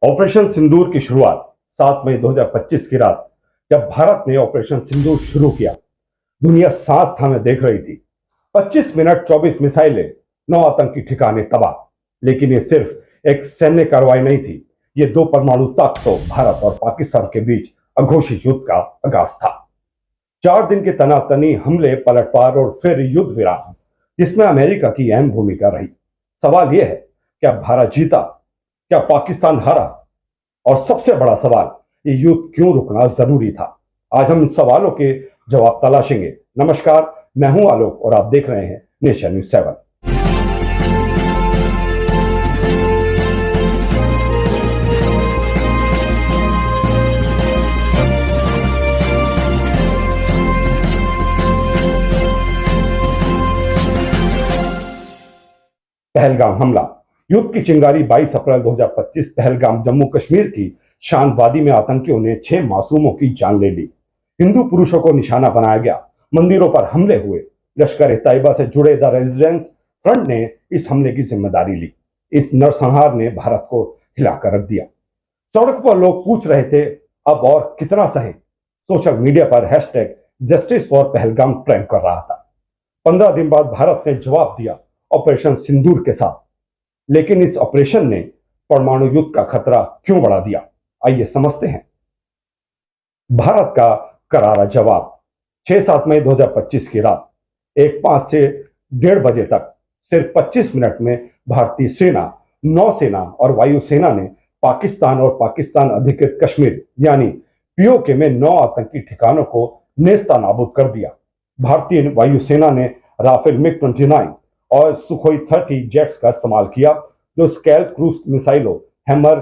Operation सिंदूर की शुरुआत 7 मई 2025 की रात जब भारत ने ऑपरेशन सिंदूर शुरू किया, दुनिया सांस थामे देख रही थी। 25 मिनट 24 मिसाइलें, 9 आतंकी ठिकाने तबाह। लेकिन ये सिर्फ एक सैन्य कार्रवाई नहीं थी, ये दो परमाणु ताकतों भारत और पाकिस्तान के बीच अघोषित युद्ध का आगाज था। 4 दिन के तनातनी हमले, पलटवार और फिर युद्ध विराम, जिसमें अमेरिका की अहम भूमिका रही। सवाल यह है, क्या भारत जीता, क्या पाकिस्तान हारा, और सबसे बड़ा सवाल, ये युद्ध क्यों रुकना जरूरी था? आज हम इन सवालों के जवाब तलाशेंगे। नमस्कार, मैं हूं आलोक और आप देख रहे हैं नेशन न्यूज 7। पहलगाम हमला। युद्ध की चिंगारी 22 अप्रैल 2025 पहलगाम जम्मू कश्मीर की शांत वादी में आतंकियों ने 6 मासूमों की जान ले ली। हिंदू पुरुषों को निशाना बनाया गया, मंदिरों पर हमले हुए। लश्कर तैयबा से जुड़े द रेजिडेंस फ्रंट ने इस हमले की जिम्मेदारी ली। इस नरसंहार ने भारत को हिलाकर रख दिया। सड़क पर लोग पूछ रहे थे, अब और कितना सहे? सोशल मीडिया पर hashtag justice for Pahalgam trend कर रहा था। 15 दिन बाद भारत ने जवाब दिया ऑपरेशन सिंदूर के साथ। लेकिन इस ऑपरेशन ने परमाणु युद्ध का खतरा क्यों बढ़ा दिया? आइए समझते हैं। भारत का करारा जवाब। 6-7 मई 2025 की रात 1:05 से 1:30 बजे तक सिर्फ 25 मिनट में भारतीय सेना, नौसेना और वायुसेना ने पाकिस्तान और पाकिस्तान अधिकृत कश्मीर यानी पीओके में 9 आतंकी ठिकानों को नेस्तनाबूद कर दिया। भारतीय वायुसेना ने राफेल मिग-29 और सुखोई 30 जेट्स का इस्तेमाल किया, जो स्कैल्प क्रूज मिसाइलों, हैमर,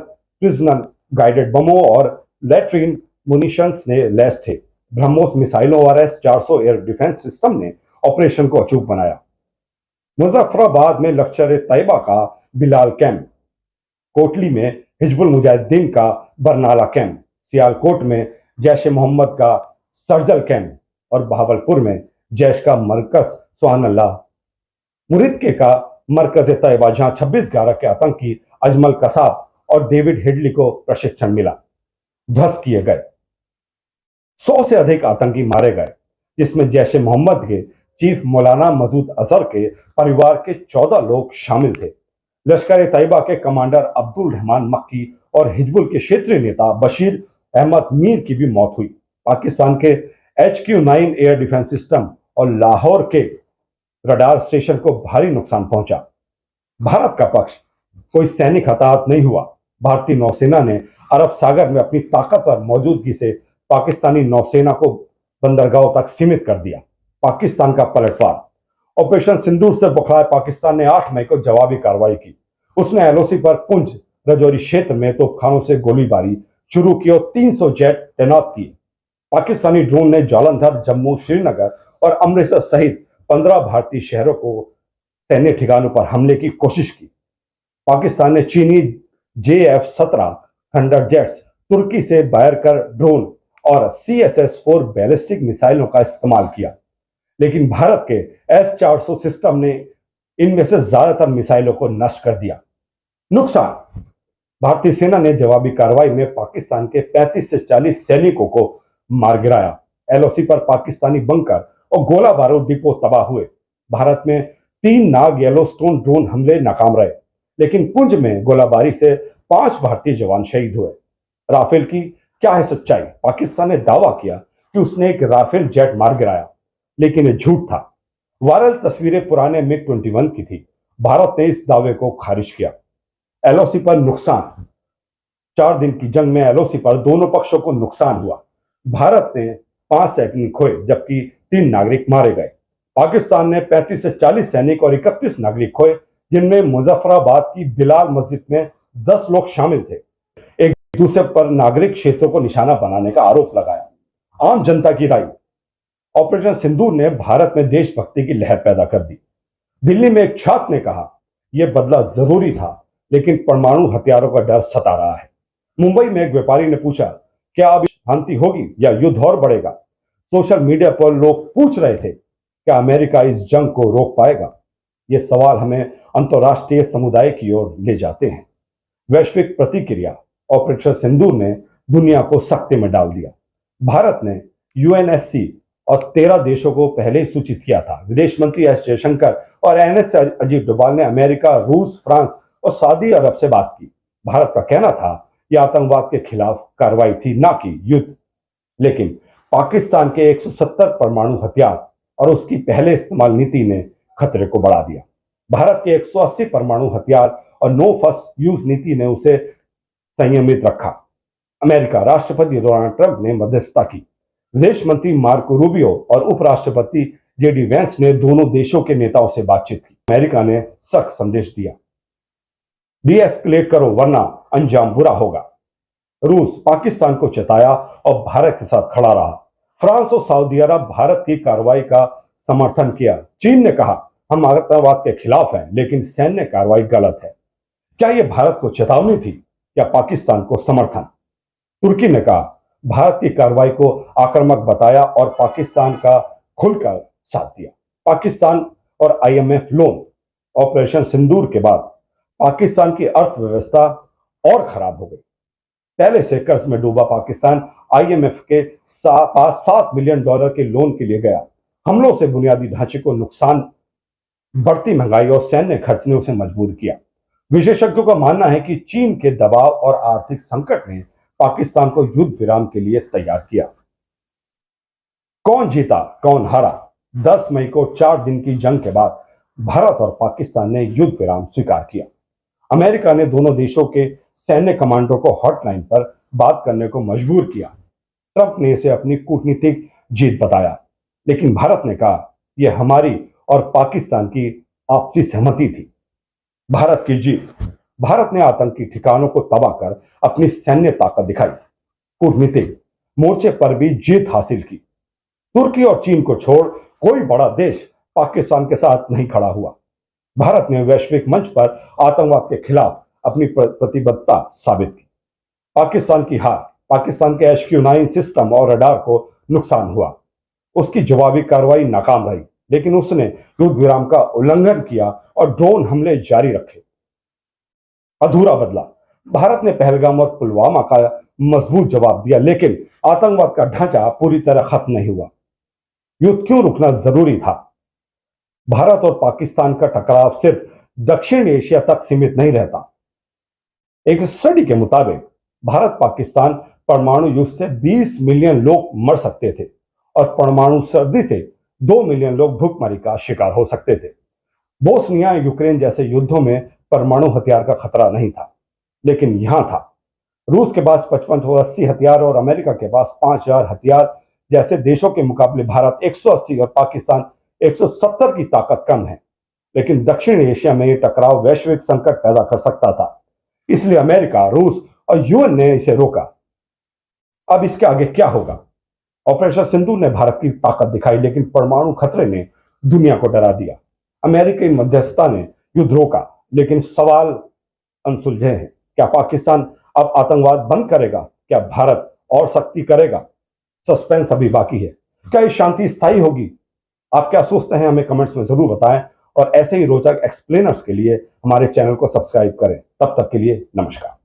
प्रिजनर गाइडेड बमों और लैट्रिन मुनिशंस ने लैस थे। ब्रह्मोस मिसाइलों और S-400 एयर डिफेंस सिस्टम ने ऑपरेशन को अचूक बनाया। मुजफ्फराबाद में लश्कर तैयबा का बिलाल कैंप, कोटली में हिजबुल मुजाहिदीन का बरनाला कैंप, सियालकोट में जैश ए मोहम्मद का सरजल कैंप और बहावलपुर में जैश का मरकज सुभान अल्लाह मुरिदके का मरकज तैयबा, जहां 26/11 के आतंकी अजमल कसाब और डेविड हेडली को प्रशिक्षण मिला, ध्वस्त किए गए। 100 से अधिक आतंकी मारे गए, जिसमें जैश ए मोहम्मद के चीफ मौलाना मसूद अजहर के परिवार के 14 लोग शामिल थे। लश्कर तैयबा के कमांडर अब्दुल रहमान मक्की और हिजबुल के क्षेत्रीय नेता बशीर अहमद मीर की भी मौत हुई। पाकिस्तान के HQ-9 एयर डिफेंस सिस्टम और लाहौर के रडार स्टेशन को भारी नुकसान पहुंचा। भारत का पक्ष, कोई सैनिक हताहत नहीं हुआ। भारतीय नौसेना ने अरब सागर में अपनी ताकतवर मौजूदगी से पाकिस्तानी नौसेना को बंदरगाहों तक सीमित कर दिया। पाकिस्तान का पलटवार। ऑपरेशन सिंदूर से बौखलाए पाकिस्तान ने 8 मई को जवाबी कार्रवाई की। उसने LOC पर पुंछ, रजौरी क्षेत्र में तोपखानों से गोलीबारी शुरू की और 300 जेट तैनात किए। पाकिस्तानी ड्रोन ने जालंधर, जम्मू, श्रीनगर और अमृतसर सहित 15 भारतीय शहरों को सैन्य ठिकानों पर हमले की कोशिश की। पाकिस्तान ने चीनी JF-17 थंडर जेट्स, तुर्की से बायरकर ड्रोन और CSS-4 बैलिस्टिक मिसाइलों का इस्तेमाल किया। लेकिन भारत के S-400 सिस्टम ने इनमें से ज्यादातर मिसाइलों को नष्ट कर दिया। नुकसान। भारतीय सेना ने जवाबी कार्रवाई में पाकिस्तान के 35 से 40 सैनिकों को मार गिराया। LOC पर पाकिस्तानी बंकर और गोला बारूद डिपो तबाह हुए। भारत में 3 नाग येलोस्टोन ड्रोन हमले नाकाम रहे, लेकिन पुंछ में गोलाबारी से 5 भारतीय जवान शहीद हुए। राफेल की क्या है सच्चाई? पाकिस्तान ने दावा किया कि उसने एक राफेल जेट मार गिराया, लेकिन यह झूठ था। वायरल तस्वीरें पुराने मिग-21 की थी। भारत ने इस दावे को खारिज किया। LOC पर नुकसान। 4 दिन की जंग में LOC पर दोनों पक्षों को नुकसान हुआ। भारत ने 5 सैनिक खोए, जबकि 3 नागरिक मारे गए। पाकिस्तान ने 35 से 40 सैनिक और 31 नागरिक खोए, जिनमें मुजफ्फराबाद की बिलाल मस्जिद में 10 लोग शामिल थे। एक दूसरे पर नागरिक क्षेत्रों को निशाना बनाने का आरोप लगाया। आम जनता की राय। ऑपरेशन सिंदूर ने भारत में देशभक्ति की लहर पैदा कर दी। दिल्ली में एक छात्र ने कहा, यह बदला जरूरी था, लेकिन परमाणु हथियारों का डर सता रहा है। मुंबई में एक व्यापारी ने पूछा, क्या अब शांति होगी या युद्ध और बढ़ेगा? सोशल मीडिया पर लोग पूछ रहे थे, क्या अमेरिका इस जंग को रोक पाएगा? ये सवाल हमें अंतर्राष्ट्रीय समुदाय की ओर ले जाते हैं। वैश्विक प्रतिक्रिया। ऑपरेशन सिंदूर ने दुनिया को सख्ते में डाल दिया। भारत ने यूएनएससी और 13 देशों को पहले ही सूचित किया था। विदेश मंत्री एस जयशंकर और एनएस अजीत डोभाल ने अमेरिका, रूस, फ्रांस और सऊदी अरब से बात की। भारत का कहना था यह आतंकवाद के खिलाफ कार्रवाई थी, ना कि युद्ध। लेकिन पाकिस्तान के 170 परमाणु हथियार और उसकी पहले इस्तेमाल नीति ने खतरे को बढ़ा दिया। भारत के 180 परमाणु हथियार और नो फर्स्ट यूज नीति ने उसे संयमित रखा। अमेरिका राष्ट्रपति डोनाल्ड ट्रंप ने मध्यस्थता की। विदेश मंत्री मार्को रूबियो और उपराष्ट्रपति जेडी वेंस ने दोनों देशों के नेताओं से बातचीत की। अमेरिका ने सख्त संदेश दिया, डीएस्केलेट करो वरना अंजाम बुरा होगा। रूस पाकिस्तान को चेताया और भारत के साथ खड़ा रहा। फ्रांस और सऊदी अरब भारत की कार्रवाई का समर्थन किया। चीन ने कहा हम आतंकवाद के खिलाफ हैं, लेकिन सैन्य कार्रवाई गलत है। क्या यह भारत को चेतावनी थी या पाकिस्तान को समर्थन? तुर्की ने कहा भारत की कार्रवाई को आक्रामक बताया और पाकिस्तान का खुलकर साथ दिया। पाकिस्तान और आईएमएफ लोन ऑपरेशन सिंदूर के बाद पाकिस्तान की अर्थव्यवस्था और खराब हो गई। पहले से कर्ज में डूबा पाकिस्तान आईएमएफ के पास $7 बिलियन के लोन के लिए गया। हमलों से बुनियादी ढांचे को नुकसान, बढ़ती महंगाई और सैन्य खर्च ने उसे मजबूर किया। विशेषज्ञों का मानना है कि चीन के दबाव और आर्थिक संकट ने पाकिस्तान को युद्ध विराम के लिए तैयार किया। कौन जीता, कौन हारा? 10 मई को 4 दिन की जंग के बाद भारत और पाकिस्तान ने युद्ध विराम स्वीकार किया। अमेरिका ने दोनों देशों के सैन्य कमांडरों को हॉटलाइन पर बात करने को मजबूर किया। ट्रंप ने इसे अपनी कूटनीतिक जीत बताया, लेकिन भारत ने कहा यह हमारी और पाकिस्तान की आपसी सहमति थी। भारत की जीत। भारत ने आतंकी ठिकानों को तबाह कर अपनी सैन्य ताकत दिखाई। कूटनीतिक मोर्चे पर भी जीत हासिल की। तुर्की और चीन को छोड़ कोई बड़ा देश पाकिस्तान के साथ नहीं खड़ा हुआ। भारत ने वैश्विक मंच पर आतंकवाद के खिलाफ अपनी प्रतिबद्धता साबित की। पाकिस्तान की हार। पाकिस्तान के HQ-9 सिस्टम और रडार को नुकसान हुआ। उसकी जवाबी कार्रवाई नाकाम रही, लेकिन उसने युद्ध विराम का उल्लंघन किया और ड्रोन हमले जारी रखे। अधूरा बदला। भारत ने पहलगाम और पुलवामा का मजबूत जवाब दिया, लेकिन आतंकवाद का ढांचा पूरी तरह खत्म नहीं हुआ। युद्ध क्यों रुकना जरूरी था? भारत और पाकिस्तान का टकराव सिर्फ दक्षिण एशिया तक सीमित नहीं रहता। एक स्टडी के मुताबिक भारत पाकिस्तान परमाणु युद्ध से 20 मिलियन लोग मर सकते थे और परमाणु सर्दी से 2 मिलियन लोग भूखमरी का शिकार हो सकते थे। बोस्निया यूक्रेन जैसे युद्धों में परमाणु हथियार का खतरा नहीं था, लेकिन यहां था। रूस के पास 5580 हथियार और अमेरिका के पास 5000 हथियार जैसे देशों के मुकाबले भारत 180 और पाकिस्तान 170 की ताकत कम है। लेकिन दक्षिण एशिया में यह टकराव वैश्विक संकट पैदा कर सकता था, इसलिए अमेरिका, रूस और यूएन ने इसे रोका। अब इसके आगे क्या होगा? ऑपरेशन सिंदूर ने भारत की ताकत दिखाई, लेकिन परमाणु खतरे ने दुनिया को डरा दिया। अमेरिकी मध्यस्थता ने युद्ध रोका, लेकिन सवाल अनसुलझे हैं। क्या पाकिस्तान अब आतंकवाद बंद करेगा? क्या भारत और सख्ती करेगा? सस्पेंस अभी बाकी है। क्या ये शांति स्थायी होगी? आप क्या सोचते हैं, हमें कमेंट्स में जरूर बताएं और ऐसे ही रोचक एक्सप्लेनर्स के लिए हमारे चैनल को सब्सक्राइब करें। तब तक के लिए नमस्कार।